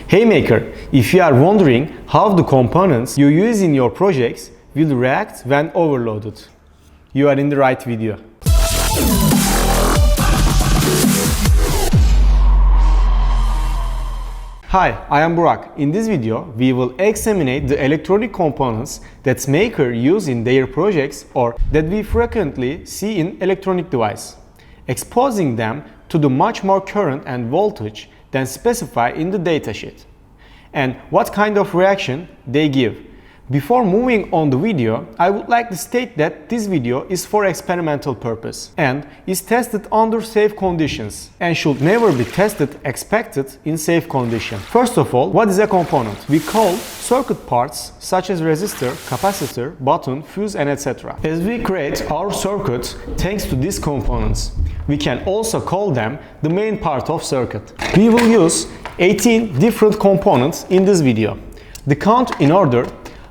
Hey maker, if you are wondering how the components you use in your projects will react when overloaded, you are in the right video. Hi, I am Burak. In this video, we will examine the electronic components that makers use in their projects or that we frequently see in electronic devices, exposing them to the much more current and voltage than specified in the datasheet, and what kind of reaction they give. Before moving on the video, I would like to state that this video is for experimental purpose and is tested under safe conditions and should never be tested expected in safe condition. First of all, what is a component? We call circuit parts such as resistor, capacitor, button, fuse and etc. As we create our circuit thanks to these components, we can also call them the main part of circuit. We will use 18 different components in this video. The count in order: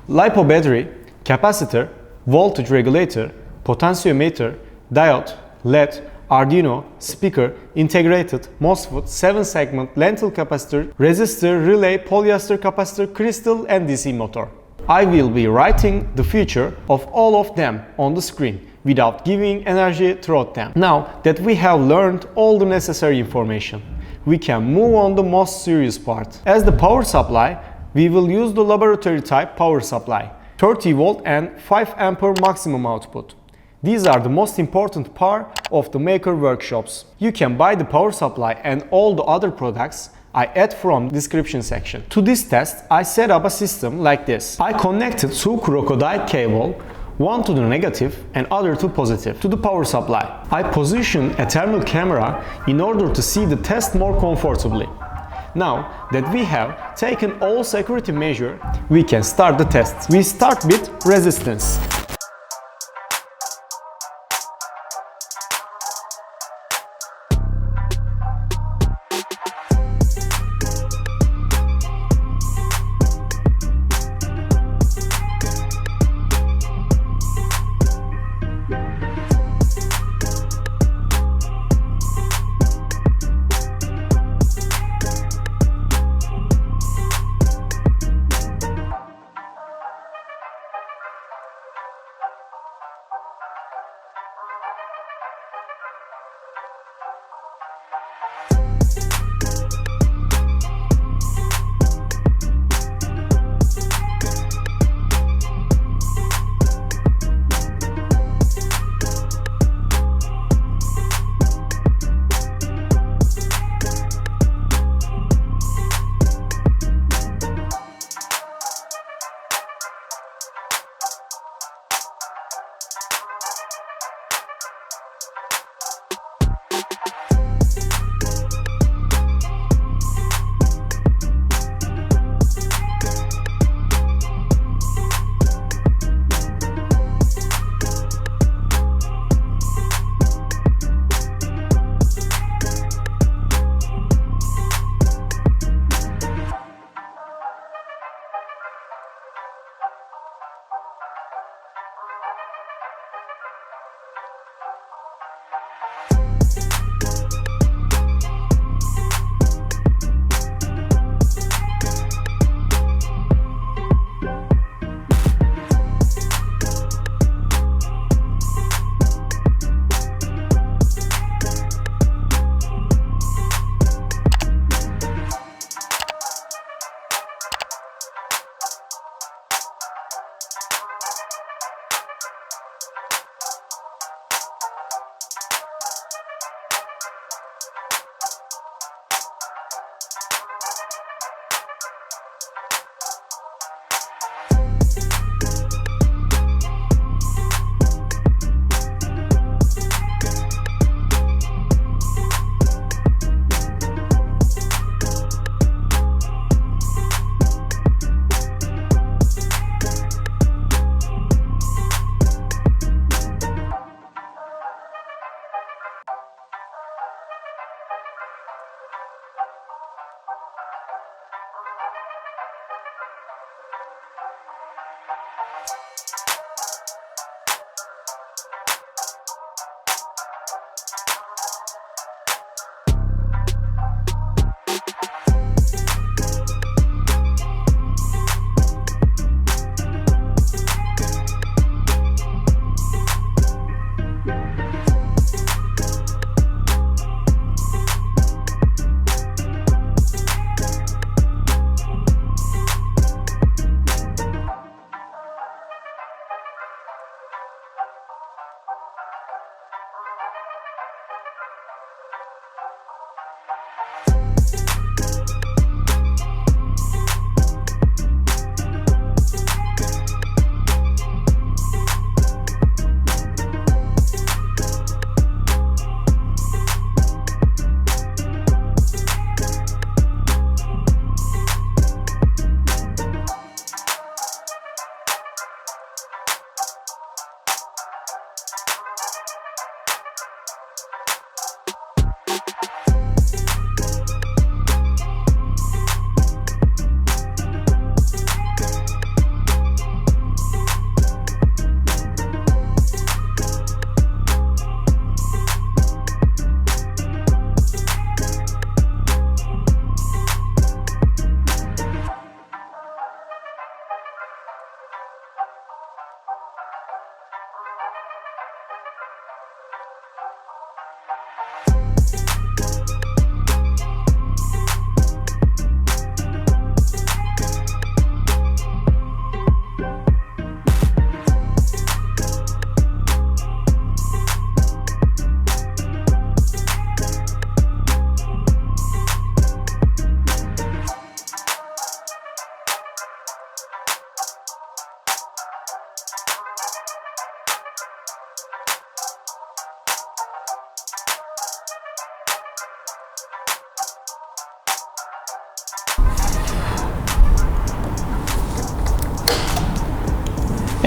LiPo battery, capacitor, voltage regulator, potentiometer, diode, LED, Arduino, speaker, integrated, MOSFET, 7-segment, lentil capacitor, resistor, relay, polyester capacitor, crystal and DC motor. I will be writing the feature of all of them on the screen without giving energy throughout them. Now that we have learned all the necessary information, we can move on to the most serious part. As the power supply, we will use the laboratory type power supply, 30 volt and 5 ampere maximum output. These are the most important part of the maker workshops. You can buy the power supply and all the other products I add from description section. To this test, I set up a system like this. I connected two crocodile cable, one to the negative and other to positive, to the power supply. I position a thermal camera in order to see the test more comfortably. Now that we have taken all security measures, we can start the test. We start with resistance.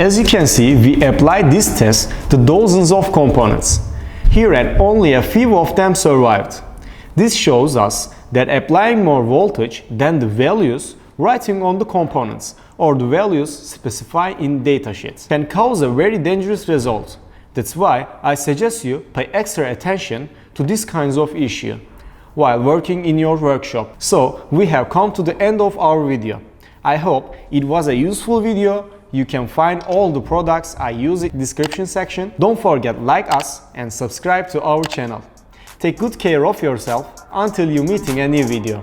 As you can see, we applied this test to dozens of components. Here and only a few of them survived. This shows us that applying more voltage than the values writing on the components or the values specified in datasheets can cause a very dangerous result. That's why I suggest you pay extra attention to these kinds of issue while working in your workshop. So we have come to the end of our video. I hope it was a useful video. You can find all the products I use in the description section. Don't forget like us and subscribe to our channel. Take good care of yourself until you meeting a new video.